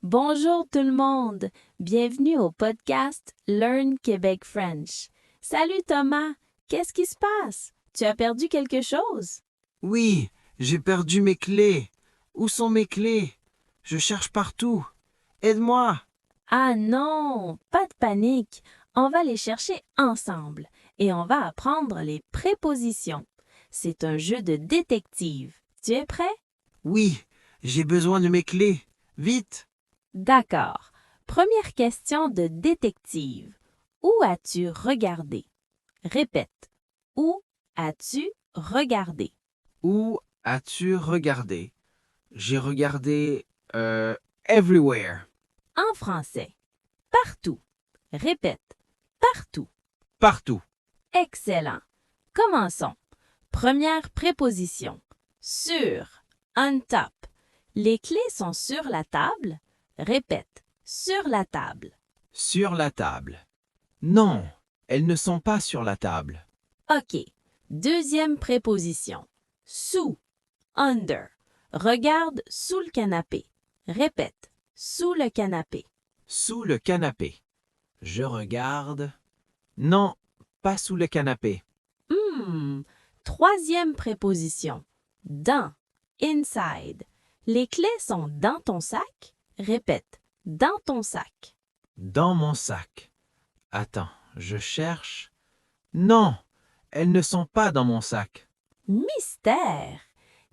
Bonjour tout le monde, bienvenue au podcast Learn Québec French. Salut Thomas, qu'est-ce qui se passe? Tu as perdu quelque chose? Oui, j'ai perdu mes clés. Où sont mes clés? Je cherche partout. Aide-moi. Ah non, pas de panique, on va les chercher ensemble et on va apprendre les prépositions. C'est un jeu de détective. Tu es prêt? Oui, j'ai besoin de mes clés. Vite. D'accord. Première question de détective. Où as-tu regardé? Répète. Où as-tu regardé? Où as-tu regardé? J'ai regardé everywhere. En français. Partout. Répète. Partout. Partout. Excellent. Commençons. Première préposition. Sur. On top. Les clés sont sur la table. Répète. Sur la table. Sur la table. Non, elles ne sont pas sur la table. OK. Deuxième préposition. Sous. Under. Regarde sous le canapé. Répète. Sous le canapé. Sous le canapé. Je regarde. Non, pas sous le canapé. Troisième préposition. Dans. Inside. Les clés sont dans ton sac. Répète. Dans ton sac. Dans mon sac. Attends, je cherche. Non, elles ne sont pas dans mon sac. Mystère.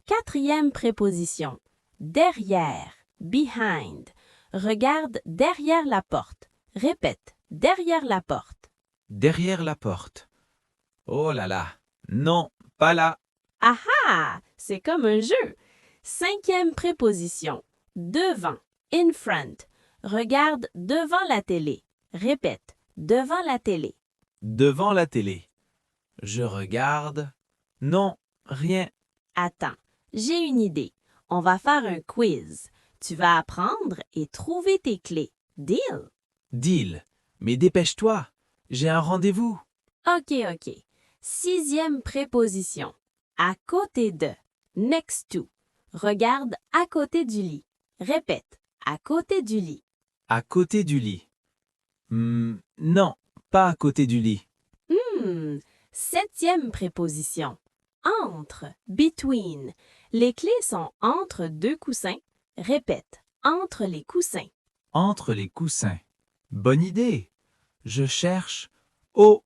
Quatrième préposition. Derrière. Behind. Regarde derrière la porte. Répète. Derrière la porte. Derrière la porte. Oh là là. Non, pas là. Ah ah! C'est comme un jeu. Cinquième préposition. Devant. In front. Regarde devant la télé. Répète. Devant la télé. Devant la télé. Je regarde. Non, rien. Attends, j'ai une idée. On va faire un quiz. Tu vas apprendre et trouver tes clés. Deal? Deal. Mais dépêche-toi. J'ai un rendez-vous. OK. Sixième préposition. À côté de. Next to. Regarde à côté du lit. Répète. À côté du lit. À côté du lit. Non, pas à côté du lit. Septième préposition. Entre. Between. Les clés sont entre deux coussins. Répète. Entre les coussins. Entre les coussins. Bonne idée. Je cherche. Oh,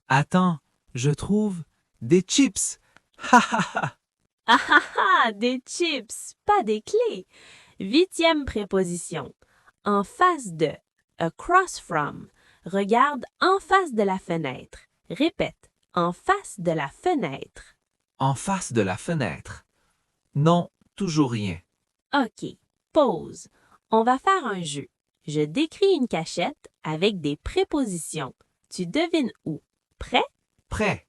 attends, je trouve des chips. Ha ha ha. Ah ah ah, des chips, pas des clés. Huitième préposition. En face de. Across from. Regarde en face de la fenêtre. Répète. En face de la fenêtre. En face de la fenêtre. Non, toujours rien. OK. Pause. On va faire un jeu. Je décris une cachette avec des prépositions. Tu devines où. Prêt? Prêt.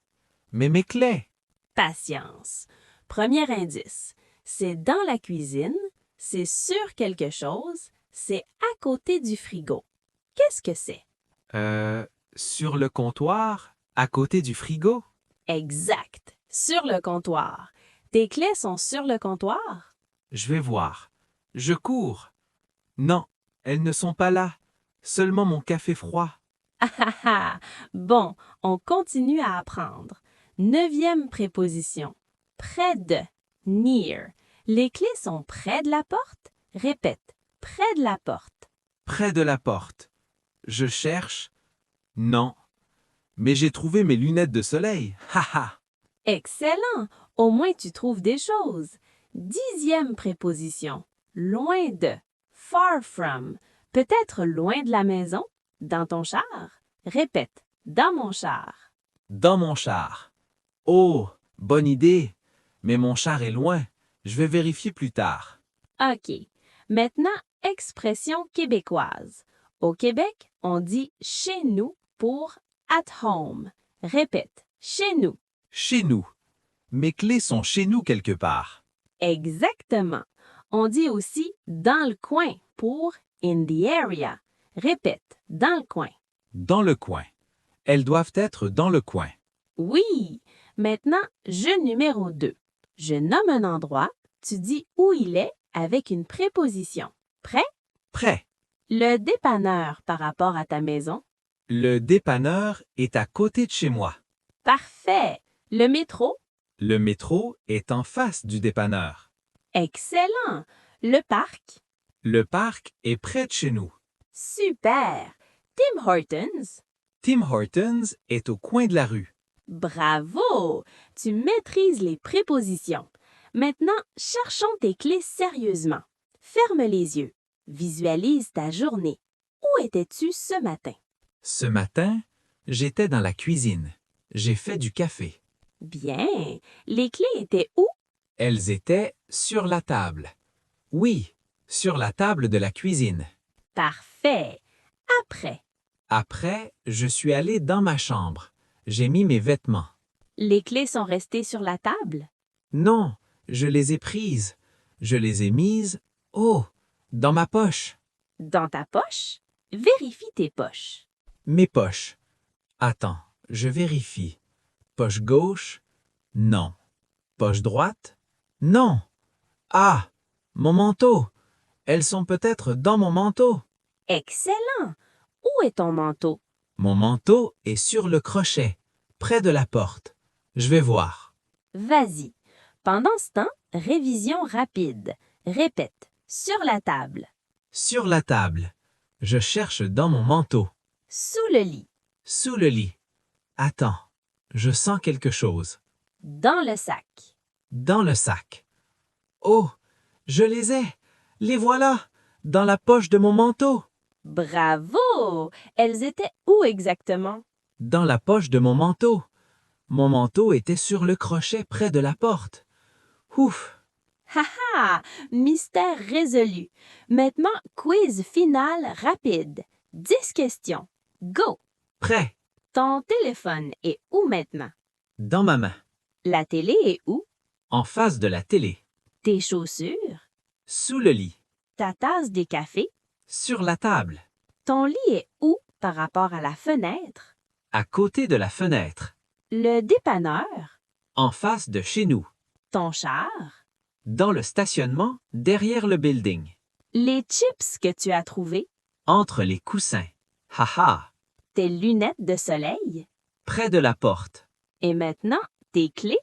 Mais mes clés. Patience. Premier indice. C'est dans la cuisine, c'est sur quelque chose, c'est à côté du frigo. Qu'est-ce que c'est? Sur le comptoir, à côté du frigo. Exact. Sur le comptoir. Tes clés sont sur le comptoir? Je vais voir. Je cours. Non, elles ne sont pas là. Seulement mon café froid. Ah ah ah! Bon, on continue à apprendre. Neuvième préposition. Près de. Near. Les clés sont près de la porte? Répète. Près de la porte. Près de la porte. Je cherche. Non. Mais j'ai trouvé mes lunettes de soleil. Ha ha. Excellent! Au moins tu trouves des choses. Dixième préposition. Loin de. Far from. Peut-être loin de la maison? Dans ton char? Répète. Dans mon char. Dans mon char. Oh, bonne idée. Mais mon char est loin. Je vais vérifier plus tard. OK. Maintenant, expression québécoise. Au Québec, on dit chez nous pour at home. Répète. Chez nous. Chez nous. Mes clés sont chez nous quelque part. Exactement. On dit aussi dans le coin pour in the area. Répète. Dans le coin. Dans le coin. Elles doivent être dans le coin. Oui. Maintenant, jeu numéro 2. Je nomme un endroit, tu dis où il est avec une préposition. Prêt? Prêt. Le dépanneur par rapport à ta maison? Le dépanneur est à côté de chez moi. Parfait. Le métro? Le métro est en face du dépanneur. Excellent. Le parc? Le parc est près de chez nous. Super. Tim Hortons? Tim Hortons est au coin de la rue. Bravo! Tu maîtrises les prépositions. Maintenant, cherchons tes clés sérieusement. Ferme les yeux. Visualise ta journée. Où étais-tu ce matin? Ce matin, j'étais dans la cuisine. J'ai fait du café. Bien. Les clés étaient où? Elles étaient sur la table. Oui, sur la table de la cuisine. Parfait. Après, Après, je suis allé dans ma chambre. J'ai mis mes vêtements. les clés sont restées sur la table? Non, je les ai prises. Je les ai mises, oh, dans ma poche. Dans ta poche? Vérifie tes poches. Mes poches. Attends, je vérifie. Poche gauche? Non. Poche droite? Non. Ah, mon manteau. Elles sont peut-être dans mon manteau. Excellent! Où est ton manteau? Mon manteau est sur le crochet, près de la porte. Je vais voir. Vas-y. Pendant ce temps, révision rapide. Répète. Sur la table. Sur la table. Je cherche dans mon manteau. Sous le lit. Sous le lit. Attends, je sens quelque chose. Dans le sac. Dans le sac. Oh, je les ai. Les voilà. Dans la poche de mon manteau. Bravo! Elles étaient où exactement? Dans la poche de mon manteau. Mon manteau était sur le crochet près de la porte. Ouf! Haha! Mystère résolu. Maintenant, quiz final rapide. 10 questions. Go! Prêt. Ton téléphone est où maintenant? Dans ma main. La télé est où? En face de la télé. Tes chaussures? Sous le lit. Ta tasse des cafés? Sur la table. Ton lit est où par rapport à la fenêtre? À côté de la fenêtre. Le dépanneur? En face de chez nous. Ton char? Dans le stationnement, derrière le building. Les chips que tu as trouvés? Entre les coussins. Haha! Tes lunettes de soleil? Près de la porte. Et maintenant, tes clés?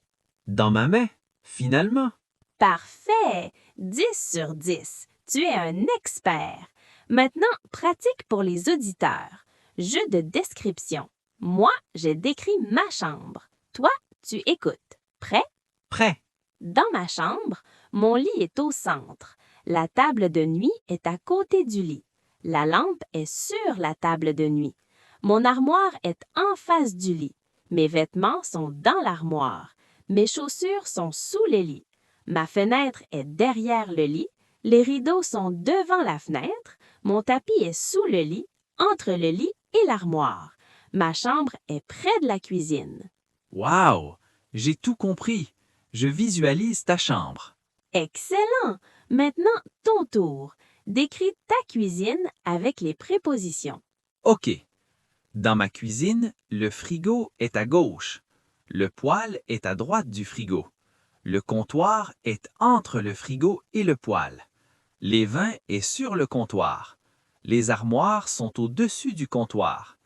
Dans ma main, finalement. Parfait! 10 sur 10. Tu es un expert. Maintenant, pratique pour les auditeurs. Jeu de description. Moi, j'ai décrit ma chambre. Toi, tu écoutes. Prêt? Prêt. Dans ma chambre, mon lit est au centre. La table de nuit est à côté du lit. La lampe est sur la table de nuit. Mon armoire est en face du lit. Mes vêtements sont dans l'armoire. Mes chaussures sont sous le lit. Ma fenêtre est derrière le lit. Les rideaux sont devant la fenêtre. Mon tapis est sous le lit, entre le lit et l'armoire. Ma chambre est près de la cuisine. Wow! J'ai tout compris. Je visualise ta chambre. Excellent! Maintenant, ton tour. Décris ta cuisine avec les prépositions. OK. Dans ma cuisine, le frigo est à gauche. Le poêle est à droite du frigo. Le comptoir est entre le frigo et le poêle. Les vins est sur le comptoir. Les armoires sont au-dessus du comptoir.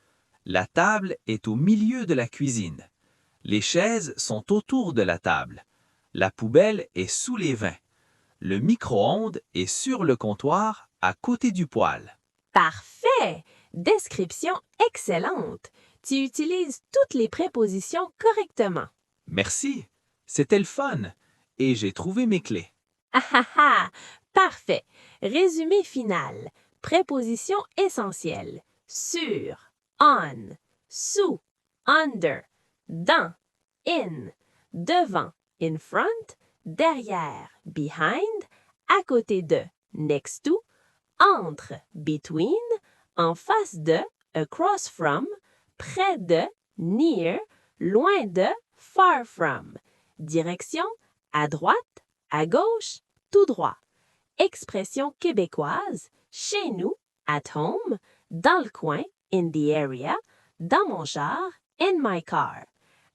La table est au milieu de la cuisine. Les chaises sont autour de la table. La poubelle est sous les vins. Le micro-ondes est sur le comptoir à côté du poêle. Parfait! Description excellente. Tu utilises toutes les prépositions correctement. Merci, c'était le fun et j'ai trouvé mes clés. Ah ah ah! Parfait. Résumé final. Prépositions essentielles. Sur, on, sous, under, dans, in, devant, in front, derrière, behind, à côté de, next to, entre, between, en face de, across from, près de, near, loin de, far from, direction, à droite, à gauche, tout droit. Expression québécoise, chez nous, at home, dans le coin, in the area, dans mon char, in my car.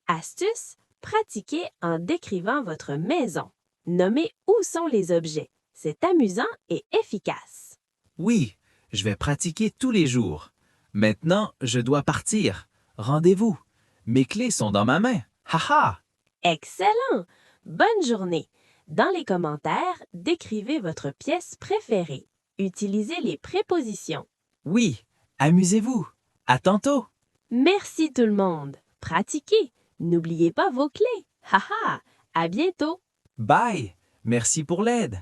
Astuce, pratiquez en décrivant votre maison. Nommez où sont les objets. C'est amusant et efficace. Oui, Je vais pratiquer tous les jours. Maintenant, je dois partir. Rendez-vous. Mes clés sont dans ma main. Haha! Excellent! Bonne journée! Dans les commentaires, décrivez votre pièce préférée. Utilisez les prépositions. Oui, amusez-vous. À tantôt. Merci tout le monde. Pratiquez. N'oubliez pas vos clés. Haha! À bientôt! Bye. Merci pour l'aide.